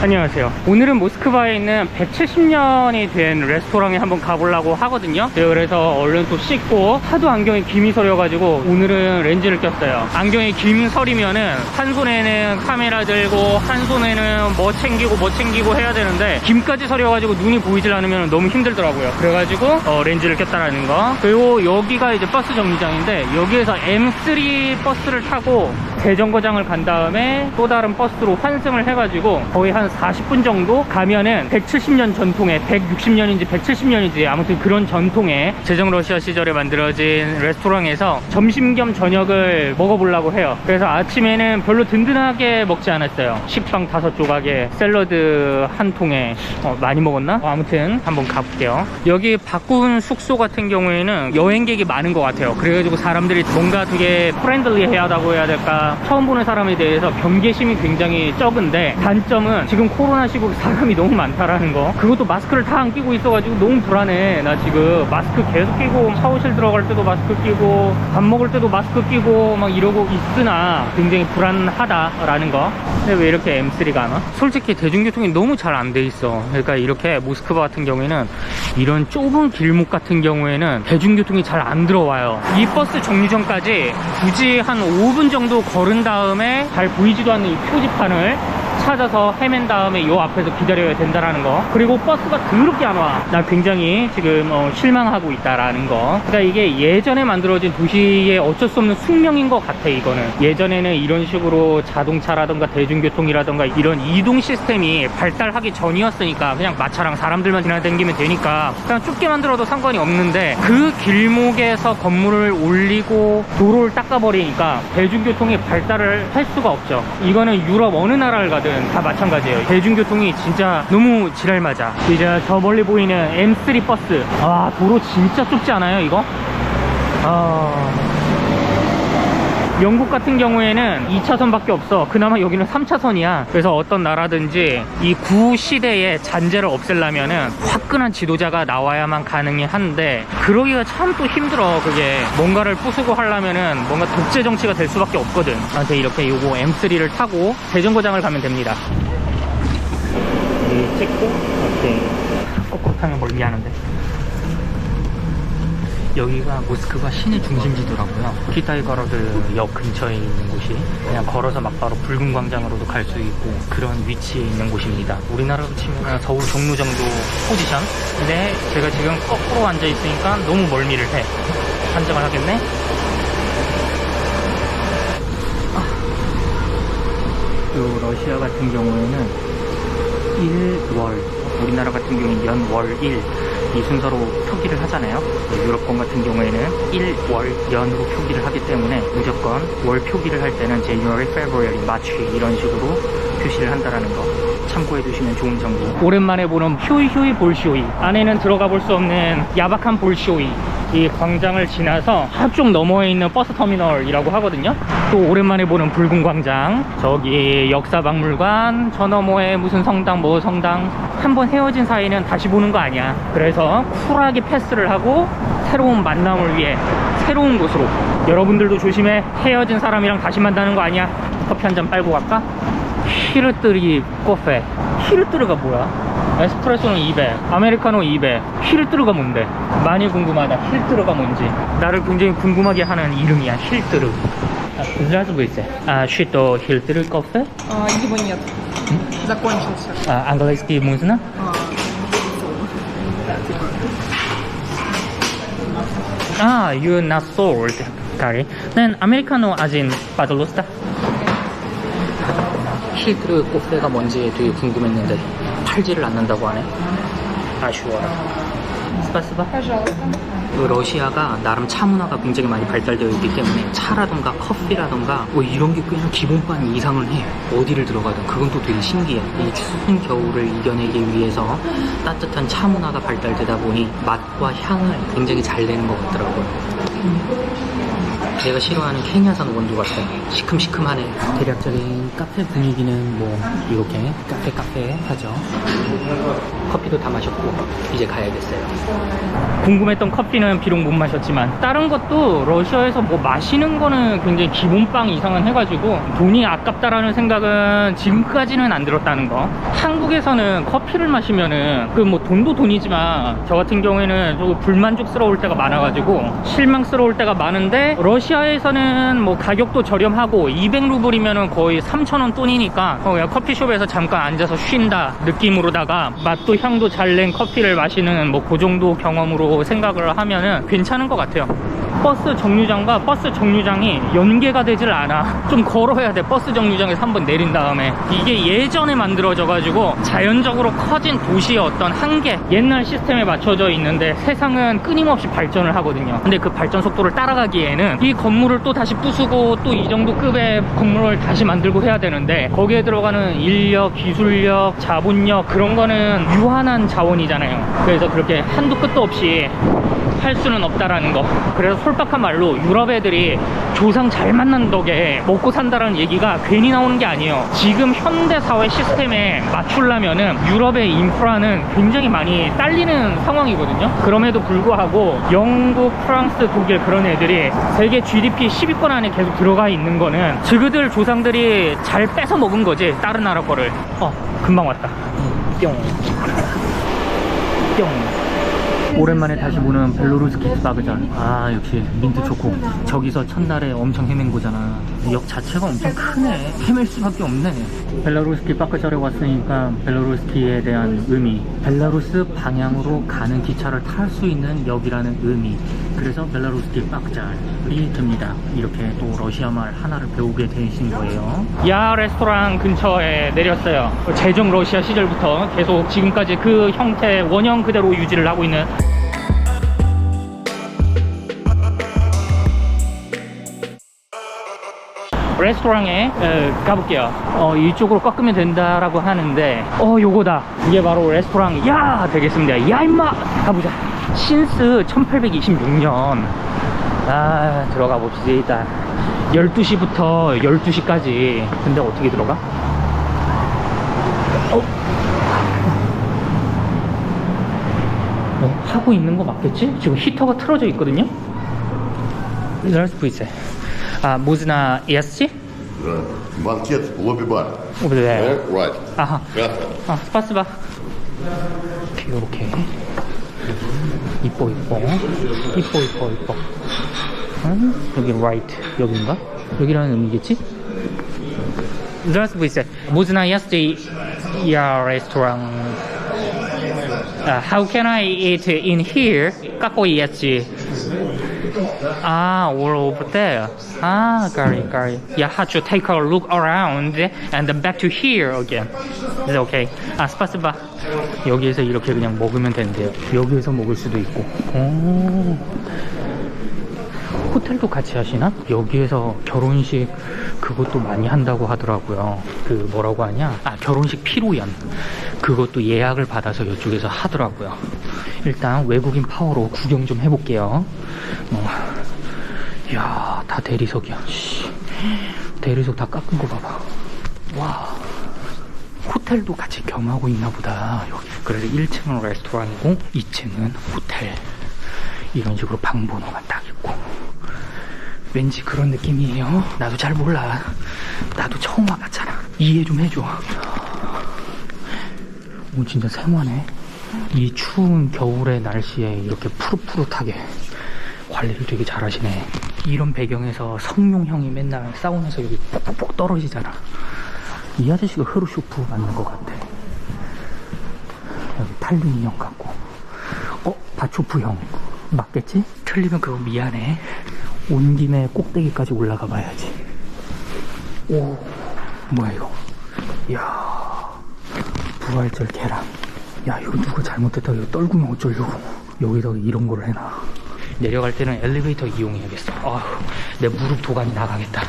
안녕하세요. 오늘은 모스크바에 있는 170년이 된 레스토랑에 한번 가보려고 하거든요. 그래서 얼른 또 씻고, 하도 안경에 김이 서려가지고 오늘은 렌즈를 꼈어요. 안경에 김 서리면은 한 손에는 카메라 들고 한 손에는 뭐 챙기고 해야 되는데, 김까지 서려가지고 눈이 보이질 않으면 너무 힘들더라고요. 그래가지고 렌즈를 꼈다라는 거. 그리고 여기가 이제 버스 정류장인데, 여기에서 M3 버스를 타고 대정거장을 간 다음에 또 다른 버스로 환승을 해가지고 거의 한 40분 정도 가면은 170년 전통의, 160년인지 170년인지 아무튼 그런 전통의 제정 러시아 시절에 만들어진 레스토랑에서 점심 겸 저녁을 먹어보려고 해요. 그래서 아침에는 별로 든든하게 먹지 않았어요. 식빵 5조각에 샐러드 한 통에 많이 먹었나? 아무튼 한번 가볼게요. 여기 바꾼 숙소 같은 경우에는 여행객이 많은 것 같아요. 그래가지고 사람들이 뭔가 되게 프렌들리하다고 해야 될까, 처음 보는 사람에 대해서 경계심이 굉장히 적은데, 단점은 지금 코로나 시국에 사람이 너무 많다라는 거. 그것도 마스크를 다 안 끼고 있어가지고 너무 불안해. 나 지금 마스크 계속 끼고, 샤워실 들어갈 때도 마스크 끼고, 밥 먹을 때도 마스크 끼고 막 이러고 있으나 굉장히 불안하다라는 거. 근데 왜 이렇게 M3가 안 와? 솔직히 대중교통이 너무 잘 안 돼 있어. 그러니까 이렇게 모스크바 같은 경우에는 이런 좁은 길목 같은 경우에는 대중교통이 잘 안 들어와요. 이 버스 정류장까지 굳이 한 5분 정도 걸은 다음에 잘 보이지도 않는 이 표지판을 찾아서 헤맨 다음에 요 앞에서 기다려야 된다라는 거. 그리고 버스가 더럽게 안 와. 나 굉장히 지금 실망하고 있다라는 거. 그러니까 이게 예전에 만들어진 도시의 어쩔 수 없는 숙명인 것 같아. 이거는 예전에는 이런 식으로 자동차라던가 대중교통이라던가 이런 이동 시스템이 발달하기 전이었으니까 그냥 마차랑 사람들만 지나다니면 되니까 그냥 좁게 만들어도 상관이 없는데, 그 길목에서 건물을 올리고 도로를 닦아버리니까 대중교통이 발달을 할 수가 없죠. 이거는 유럽 어느 나라를 가든 다 마찬가지예요. 대중교통이 진짜 너무 지랄맞아. 이제 저 멀리 보이는 M3 버스, 도로 진짜 좁지 않아요 이거? 영국 같은 경우에는 2차선밖에 없어. 그나마 여기는 3차선이야. 그래서 어떤 나라든지 이 구시대의 잔재를 없애려면은 화끈한 지도자가 나와야만 가능히 한데, 그러기가 참 또 힘들어. 그게 뭔가를 부수고 하려면은 뭔가 독재 정치가 될 수밖에 없거든. 나한테 이렇게 요거 M3를 타고 대정거장을 가면 됩니다. 여기 찍고 오케이. 꼿꼿하면 멀리 하는데, 여기가 모스크바 시내 중심지더라고요. 키타이거로드 역 근처에 있는 곳이, 그냥 걸어서 막 바로 붉은 광장으로도 갈 수 있고 그런 위치에 있는 곳입니다. 우리나라로 치면 서울 종로 정도 포지션. 근데 제가 지금 거꾸로 앉아 있으니까 너무 멀미를 해. 판정을 하겠네. 요 러시아 같은 경우에는 1월, 우리나라 같은 경우는 연월 1, 이 순서로 표기를 하잖아요. 유럽권 같은 경우에는 1월 연으로 표기를 하기 때문에 무조건 월 표기를 할 때는 January, February, March 이런 식으로 표시를 한다라는 거 참고해 두시면 좋은 정보. 오랜만에 보는 효이 볼쇼이, 안에는 들어가 볼 수 없는 야박한 볼쇼이. 이 광장을 지나서 한쪽 너머에 있는 버스 터미널이라고 하거든요. 또 오랜만에 보는 붉은 광장, 저기 역사박물관, 저 너머에 무슨 성당 뭐 성당. 한번 헤어진 사이는 다시 보는 거 아니야. 그래서 쿨하게 패스를 하고 새로운 만남을 위해 새로운 곳으로. 여러분들도 조심해. 헤어진 사람이랑 다시 만나는 거 아니야. 커피 한 잔 빨고 갈까? 히르뜨리 커페. 히르뜨르가 뭐야? 에스프레소는 200, 아메리카노 200. 히르뜨르가 뭔데? 많이 궁금하다. 히르뜨르가 뭔지. 나를 굉장히 궁금하게 하는 이름이야, 히르뜨르. Здравствуйте. Что Хильтер кофе? Его нет. Закончился. Английский можно? You not sold. Sorry. Then Americano один, пожалуйста. 힐트르 코페가 뭔지 되게 궁금했는데 팔지를 않는다고 하네. 아쉬워라. 스파스바. 러시아가 나름 차 문화가 굉장히 많이 발달되어 있기 때문에 차라던가 커피라던가 뭐 이런 게 그냥 기본반 이상을 해. 어디를 들어가든. 그건 또 되게 신기해. 이 추운 겨울을 이겨내기 위해서 따뜻한 차 문화가 발달되다 보니 맛과 향을 굉장히 잘 내는 것 같더라고요. 내가 싫어하는 케냐산 원두 같아. 시큼시큼하네. 대략적인 카페 분위기는 뭐 이렇게 카페 하죠. 커피도 다 마셨고 이제 가야겠어요. 궁금했던 커피는 비록 못 마셨지만 다른 것도 러시아에서 뭐 마시는 거는 굉장히 기본빵 이상은 해가지고 돈이 아깝다라는 생각은 지금까지는 안 들었다는 거. 한국에서는 커피를 마시면은 그 뭐 돈도 돈이지만 저 같은 경우에는 조금 불만족스러울 때가 많아가지고 실망스러울 때가 많은데, 러시아에서는 뭐 가격도 저렴하고 200루블이면은 거의 3,000원 돈이니까 그냥 커피숍에서 잠깐 앉아서 쉰다 느낌으로다가 맛도 향도 잘 낸 커피를 마시는 뭐 그 정도 경험으로 생각을 하면은 괜찮은 것 같아요. 버스 정류장과 버스 정류장이 연계가 되질 않아. 좀 걸어야 돼. 버스 정류장에서 한번 내린 다음에. 이게 예전에 만들어져 가지고 자연적으로 커진 도시의 어떤 한계, 옛날 시스템에 맞춰져 있는데 세상은 끊임없이 발전을 하거든요. 근데 그 발전 속도를 따라가기에는 이 건물을 또 다시 부수고 또 이 정도 급의 건물을 다시 만들고 해야 되는데, 거기에 들어가는 인력, 기술력, 자본력, 그런 거는 유한한 자원이잖아요. 그래서 그렇게 한도 끝도 없이 할 수는 없다라는 거. 그래서 솔박한 말로 유럽 애들이 조상 잘 만난 덕에 먹고 산다라는 얘기가 괜히 나오는 게 아니에요. 지금 현대 사회 시스템에 맞추려면은 유럽의 인프라는 굉장히 많이 딸리는 상황이거든요. 그럼에도 불구하고 영국, 프랑스, 독일 그런 애들이 세계 GDP 10위권 안에 계속 들어가 있는 거는 저그들 조상들이 잘 뺏어 먹은 거지, 다른 나라 거를. 금방 왔다. 뿅. 뿅. 오랜만에 다시 보는 벨로루스키 바그잔. 아, 역시 민트 초코. 저기서 첫날에 엄청 헤맨 거잖아. 역 자체가 엄청 크네. 헤맬 수밖에 없네. 벨로루스키 바그잔에 왔으니까 벨로루스키에 대한 의미, 벨라루스 방향으로 가는 기차를 탈 수 있는 역이라는 의미, 그래서 벨라루스키 바그잔이 됩니다. 이렇게 또 러시아 말 하나를 배우게 되신 거예요. 야 레스토랑 근처에 내렸어요. 제정 러시아 시절부터 계속 지금까지 그 형태 원형 그대로 유지를 하고 있는 레스토랑에 가볼게요. 이쪽으로 꺾으면 된다라고 하는데 요거다. 이게 바로 레스토랑 야 되겠습니다. 야 임마 가보자. 신스 1826년. 들어가 봅시다. 12시부터 12시까지. 근데 어떻게 들어가? 하고 있는 거 맞겠지? 지금 히터가 틀어져 있거든요. Здравствуйте. Можно есть? Банкет, лобби-бар. 네. Right. 아하. Кафе. 스파스바. 이렇게. 이뻐. 여기 right. 여긴가? 여기라는 의미겠지? Здравствуйте. Можно есть your restaurant? How can I eat in here? Какой есть? All over there. Got it. You have to take a look around and then back to here again. Is it okay? 스파스바. 여기에서 이렇게 그냥 먹으면 된대요. 여기에서 먹을 수도 있고. 호텔도 같이 하시나? 여기에서 결혼식 그것도 많이 한다고 하더라고요. 그 뭐라고 하냐? 결혼식 피로연. 그것도 예약을 받아서 이쪽에서 하더라고요. 일단 외국인 파워로 구경 좀 해볼게요. 이야, 다 대리석이야. 대리석 다 깎은 거 봐봐. 와, 호텔도 같이 겸하고 있나 보다. 여기. 그래서 1층은 레스토랑이고 2층은 호텔. 이런 식으로 방 번호가 딱 있고. 왠지 그런 느낌이에요. 나도 잘 몰라. 나도 처음 와봤잖아. 이해 좀 해줘. 오, 진짜 생화네. 이 추운 겨울의 날씨에 이렇게 푸릇푸릇하게 관리를 되게 잘하시네. 이런 배경에서 성룡형이 맨날 사우나에서 여기 뽁뽁 떨어지잖아. 이 아저씨가 흐르쇼프 맞는 것 같아. 여기 탈륜 형 같고. 바초프 형 맞겠지? 틀리면 그거 미안해. 온 김에 꼭대기까지 올라가 봐야지. 오, 뭐야 이거. 이야, 부활절 계란. 야, 이거 누가 잘못했다. 이거 떨구면 어쩌려고. 여기다가 이런 걸 해놔. 내려갈 때는 엘리베이터 이용해야겠어. 내 무릎 도가니 나가겠다.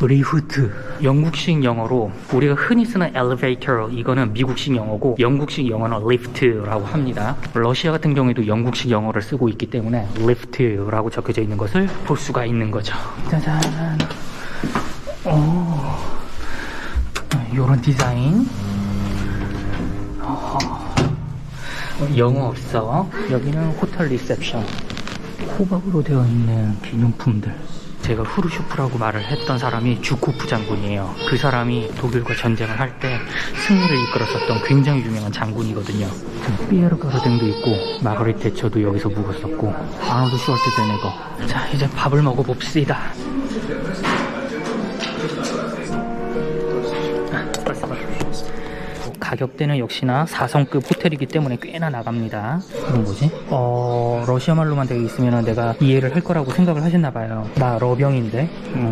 리프트. 영국식 영어로 우리가 흔히 쓰는 elevator, 이거는 미국식 영어고 영국식 영어는 lift라고 합니다. 러시아 같은 경우에도 영국식 영어를 쓰고 있기 때문에 lift라고 적혀져 있는 것을 볼 수가 있는 거죠. 짜잔. 요런 디자인. 영어 없어. 여기는 호텔 리셉션. 호박으로 되어 있는 기념품들. 제가 후르쇼프라고 말을 했던 사람이 주코프 장군이에요. 그 사람이 독일과 전쟁을 할 때 승리를 이끌었었던 굉장히 유명한 장군이거든요. 피에르 가르댕도 있고 마가렛 대처도 여기서 묵었었고 아놀드 슈왈츠제네거. 자, 이제 밥을 먹어봅시다. 가격대는 역시나 4성급 호텔이기 때문에 꽤나 나갑니다. 이건 뭐지? 러시아 말로만 되어 있으면 내가 이해를 할 거라고 생각을 하셨나봐요. 나 러병인데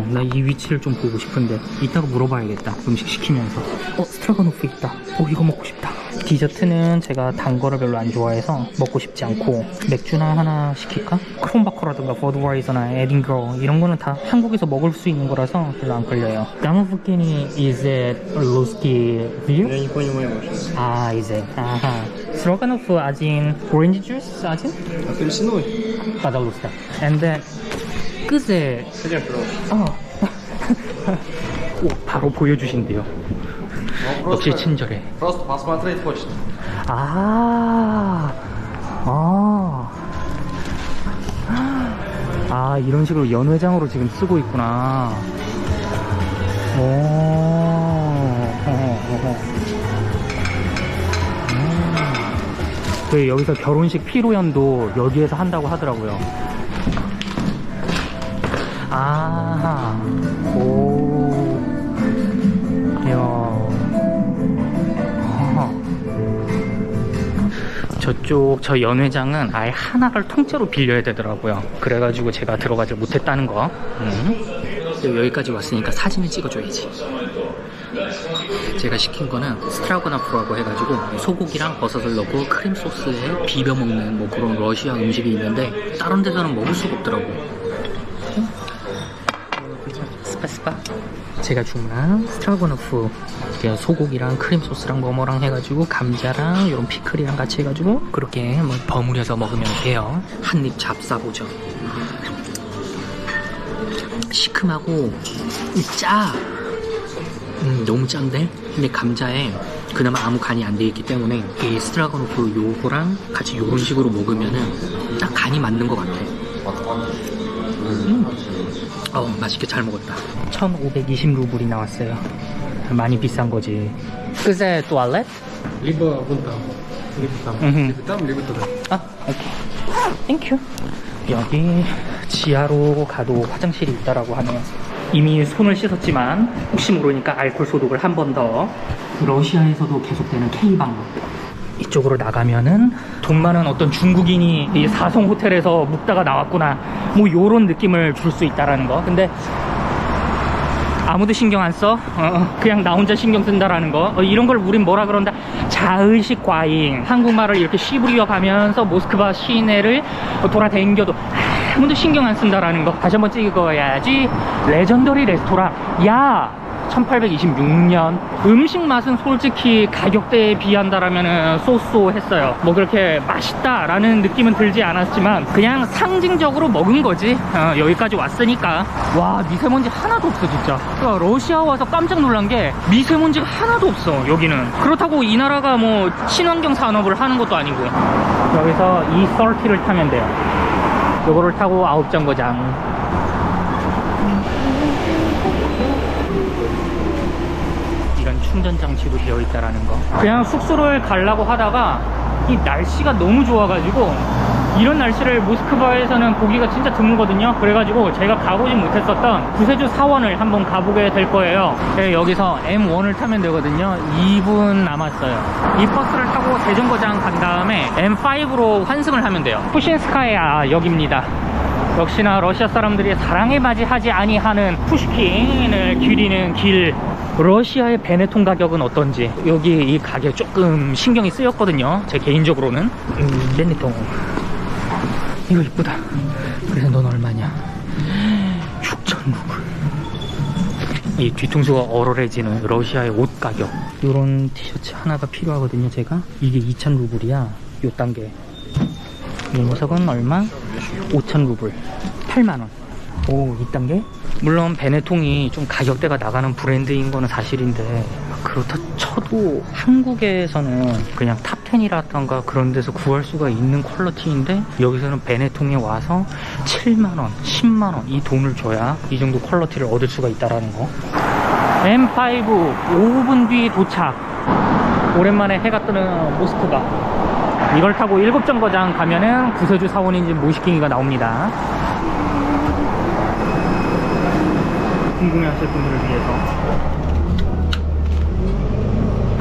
나 이 위치를 좀 보고 싶은데 이따가 물어봐야겠다. 음식 시키면서. 스트라가노프 있다. 이거 먹고 싶다. 디저트는 제가 단 거를 별로 안 좋아해서 먹고 싶지 않고 맥주나 하나 시킬까? 크롬바커라든가 버드와이저나 에딘거 이런 거는 다 한국에서 먹을 수 있는 거라서 별로 안 걸려요. 나무푸키니 is it русский view? Я не понимаю вообще. is it? 스트로가노프 아진 오렌지 주스 아진? Апельсиновый? Пожалуйста. And then 그새 Хотя просто. 오, 바로 보여주신대요. 역시 친절해. Просто посмотреть хочет. 이런 식으로 연회장으로 지금 쓰고 있구나. 여기서 결혼식 피로연도 여기에서 한다고 하더라고요. 저쪽 저 연회장은 아예 하나를 통째로 빌려야 되더라고요. 그래가지고 제가 들어가지 못했다는 거. 여기까지 왔으니까 사진을 찍어줘야지. 제가 시킨 거는 스트라고나프라고 해가지고 소고기랑 버섯을 넣고 크림 소스에 비벼 먹는 뭐 그런 러시아 음식이 있는데 다른 데서는 먹을 수가 없더라고. 스파스파. 제가 주문한 스트라고나프, 소고기랑 크림 소스랑 뭐뭐랑 해가지고 감자랑 이런 피클이랑 같이 해가지고 그렇게 뭐 버무려서 먹으면 돼요. 한 입 잡숴보죠. 시큼하고 짜. 너무 짠데? 근데 감자에 그나마 아무 간이 안 돼 있기 때문에 이 스트라고노프 요거랑 같이 요런 식으로 먹으면은 딱 간이 맞는 것 같아. 맛있게 잘 먹었다. 1520루블이 나왔어요. 많이 비싼 거지. 그새 туалет? Либо вон там. Либо там. Либо там, либо туда. 오케이. 땡큐. 여기 지하로 가도 화장실이 있다라고 하네요. 이미 손을 씻었지만 혹시 모르니까 알코올 소독을 한 번 더. 러시아에서도 계속되는 K방. 이쪽으로 나가면은 돈 많은 어떤 중국인이 이 4성 호텔에서 묵다가 나왔구나 뭐 요런 느낌을 줄 수 있다라는 거. 근데 아무도 신경 안 써. 그냥 나 혼자 신경 쓴다라는 거. 이런 걸 우린 뭐라 그런다? 자의식 과잉. 한국말을 이렇게 씨부리어 가면서 모스크바 시내를 돌아다녀도 아무도 신경 안 쓴다라는 거. 다시 한번 찍어야지. 레전더리 레스토랑. 1826년. 음식 맛은 솔직히 가격대에 비한다라면 쏘쏘했어요. 뭐 그렇게 맛있다라는 느낌은 들지 않았지만 그냥 상징적으로 먹은 거지. 여기까지 왔으니까. 와, 미세먼지 하나도 없어 진짜. 러시아 와서 깜짝 놀란 게 미세먼지가 하나도 없어 여기는. 그렇다고 이 나라가 뭐 친환경 산업을 하는 것도 아니고. 여기서 이 썰티를 타면 돼요. 요거를 타고 9정거장. 충전 장치도 되어 있다라는 거. 그냥 숙소를 가려고 하다가 이 날씨가 너무 좋아가지고, 이런 날씨를 모스크바에서는 보기가 진짜 드물거든요. 그래가지고 제가 가보지 못했었던 구세주 사원을 한번 가보게 될 거예요. 여기서 M1을 타면 되거든요. 2분 남았어요. 이 버스를 타고 대정거장 간 다음에 M5로 환승을 하면 돼요. 푸신스카야 역입니다. 역시나 러시아 사람들이 사랑에 맞이하지 아니하는 푸시킨을 기리는 길. 러시아의 베네통 가격은 어떤지 여기 이 가격 조금 신경이 쓰였거든요. 제 개인적으로는. 베네통 이거 이쁘다. 그래서 넌 얼마냐? 6,000루블. 이 뒤통수가 얼얼해지는 러시아의 옷 가격. 이런 티셔츠 하나가 필요하거든요. 제가 이게 2,000루블이야. 요 단계. 이 녀석은 얼마? 5,000루블, 8만원. 오, 이 단계? 물론 베네통이 좀 가격대가 나가는 브랜드인 거는 사실인데, 그렇다 쳐도 한국에서는 그냥 탑10이라던가 그런 데서 구할 수가 있는 퀄리티인데, 여기서는 베네통에 와서 7만원, 10만원 이 돈을 줘야 이 정도 퀄리티를 얻을 수가 있다라는 거. M5 5분 뒤 도착. 오랜만에 해가 뜨는 모스크바. 이걸 타고 7정거장 가면은 구세주 사원인지 모시킹이가 나옵니다. 궁금해하실 분들을 위해서.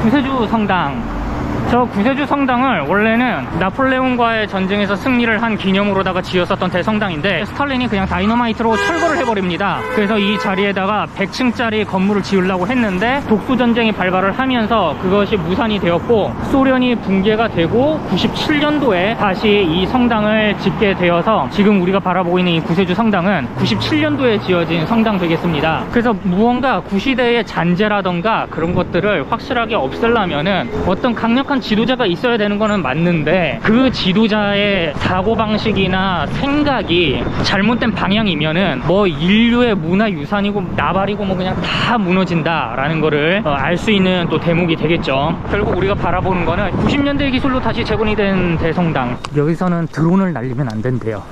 구세주 성당. 저 구세주 성당을 원래는 나폴레옹과의 전쟁에서 승리를 한 기념으로다가 지었었던 대성당인데, 스탈린이 그냥 다이너마이트로 철거를 해버립니다. 그래서 이 자리에다가 100층짜리 건물을 지으려고 했는데 독소전쟁이 발발을 하면서 그것이 무산이 되었고, 소련이 붕괴가 되고 97년도에 다시 이 성당을 짓게 되어서 지금 우리가 바라보고 있는 이 구세주 성당은 97년도에 지어진 성당 되겠습니다. 그래서 무언가 구시대의 잔재라던가 그런 것들을 확실하게 없애려면은 어떤 강력한 지도자가 있어야 되는 거는 맞는데, 그 지도자의 사고방식이나 생각이 잘못된 방향이면은 뭐 인류의 문화유산이고 나발이고 뭐 그냥 다 무너진다 라는 거를 알 수 있는 또 대목이 되겠죠. 결국 우리가 바라보는 거는 90년대 기술로 다시 재건이 된 대성당. 여기서는 드론을 날리면 안 된대요.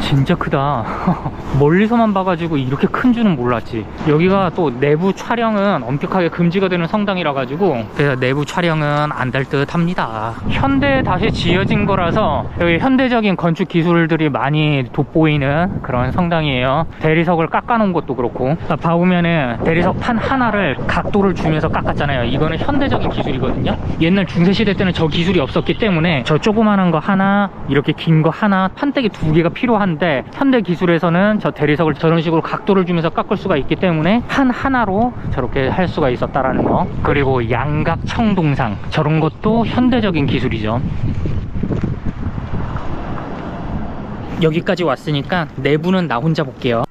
진짜 크다. 멀리서만 봐가지고 이렇게 큰 줄은 몰랐지. 여기가 또 내부 촬영은 엄격하게 금지가 되는 성당이라 가지고, 그래서 내부 촬영은 안 될 듯 합니다. 현대에 다시 지어진 거라서 여기 현대적인 건축 기술들이 많이 돋보이는 그런 성당이에요. 대리석을 깎아놓은 것도 그렇고, 봐보면은 대리석 판 하나를 각도를 주면서 깎았잖아요. 이거는 현대적인 기술이거든요. 옛날 중세시대 때는 저 기술이 없었기 때문에 저 조그만한 거 하나, 이렇게 긴 거 하나, 판때기 2개가 필요한데, 현대 기술에서는 저 대리석을 저런 식으로 각도를 주면서 깎을 수가 있기 때문에 판 하나로 저렇게 할 수가 있었다라는 거. 그리고 양각 청동상, 저런 것도 현대적인 기술이죠. 여기까지 왔으니까 내부는 나 혼자 볼게요.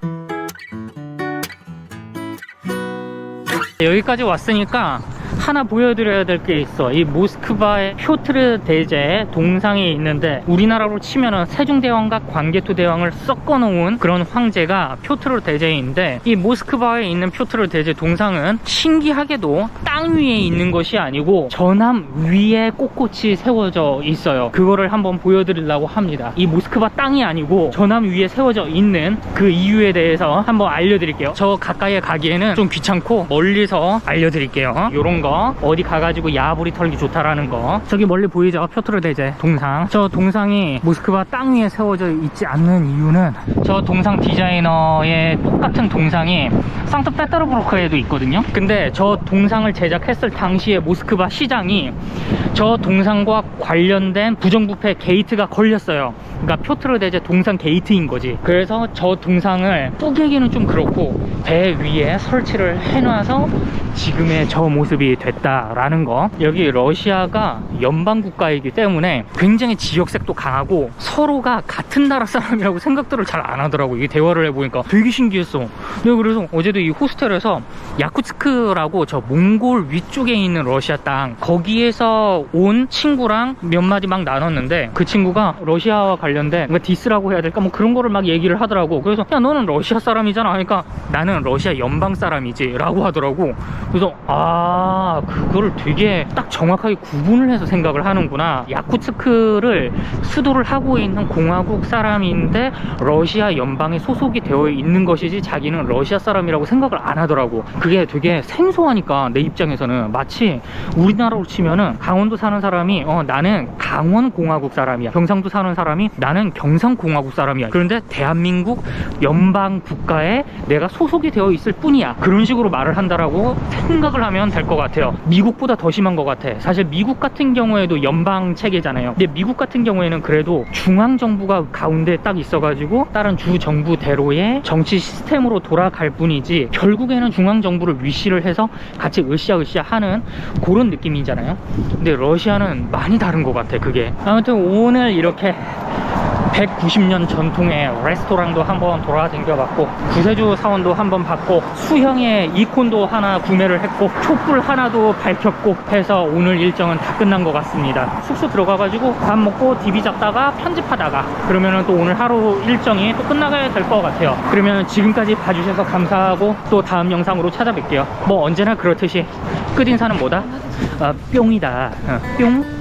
여기까지 왔으니까 하나 보여드려야 될 게 있어. 이 모스크바의 표트르 대제 동상이 있는데, 우리나라로 치면은 세종대왕과 광개토대왕을 섞어놓은 그런 황제가 표트르 대제인데, 이 모스크바에 있는 표트르 대제 동상은 신기하게도 땅 위에 있는 것이 아니고 전함 위에 꼿꼿이 세워져 있어요. 그거를 한번 보여드리려고 합니다. 이 모스크바 땅이 아니고 전함 위에 세워져 있는 그 이유에 대해서 한번 알려드릴게요. 저 가까이에 가기에는 좀 귀찮고 멀리서 알려드릴게요. 요런 거 어디 가가지고 야부리 털기 좋다라는 거. 저기 멀리 보이죠? 표트르 대제 동상. 저 동상이 모스크바 땅 위에 세워져 있지 않는 이유는, 저 동상 디자이너의 똑같은 동상이 상트페테르부르크에도 있거든요. 근데 저 동상을 제작했을 당시에 모스크바 시장이 저 동상과 관련된 부정부패 게이트가 걸렸어요. 그러니까 표트르 대제 동상 게이트인 거지. 그래서 저 동상을 뿌개기는 좀 그렇고 배 위에 설치를 해놔서 지금의 저 모습이 됐다라는 거. 여기 러시아가 연방국가이기 때문에 굉장히 지역색도 강하고 서로가 같은 나라 사람이라고 생각들을 잘 안 하더라고. 이게 대화를 해보니까 되게 신기했어. 내가 그래서 어제도 이 호스텔에서 야쿠츠크라고 저 몽골 위쪽에 있는 러시아 땅, 거기에서 온 친구랑 몇 마디 막 나눴는데, 그 친구가 러시아와 관련된 뭔가 디스라고 해야 될까 뭐 그런 거를 막 얘기를 하더라고. 그래서 야, 너는 러시아 사람이잖아 하니까 나는 러시아 연방 사람이지 라고 하더라고. 그래서 그거를 되게 딱 정확하게 구분을 해서 생각을 하는구나. 야쿠츠크를 수도를 하고 있는 공화국 사람인데 러시아 연방에 소속이 되어 있는 것이지 자기는 러시아 사람이라고 생각을 안 하더라고. 그게 되게 생소하니까 내 입장에서는 마치 우리나라로 치면은 강원도 사는 사람이 나는 강원공화국 사람이야, 경상도 사는 사람이 나는 경상공화국 사람이야. 그런데 대한민국 연방 국가에 내가 소속이 되어 있을 뿐이야, 그런 식으로 말을 한다라고 생각을 하면 될 것 같아요. 미국보다 더 심한 것 같아. 사실 미국 같은 경우에도 연방 체계잖아요. 근데 미국 같은 경우에는 그래도 중앙정부가 가운데 딱 있어가지고 다른 주정부대로의 정치 시스템으로 돌아갈 뿐이지, 결국에는 중앙정부를 위시를 해서 같이 으쌰으쌰 하는 그런 느낌이잖아요. 근데 러시아는 많이 다른 것 같아 그게. 아무튼 오늘 이렇게 190년 전통의 레스토랑도 한번 돌아다녀봤고 구세주 사원도 한번 봤고 수형의 이콘도 하나 구매를 했고 촛불 하나도 밝혔고 해서 오늘 일정은 다 끝난 것 같습니다. 숙소 들어가가지고 밥 먹고 TV 잡다가 편집하다가 그러면은 또 오늘 하루 일정이 또 끝나게 될 것 같아요. 그러면 지금까지 봐주셔서 감사하고 또 다음 영상으로 찾아뵐게요. 뭐 언제나 그렇듯이 끝인사는 뭐다? 뿅이다. 뿅.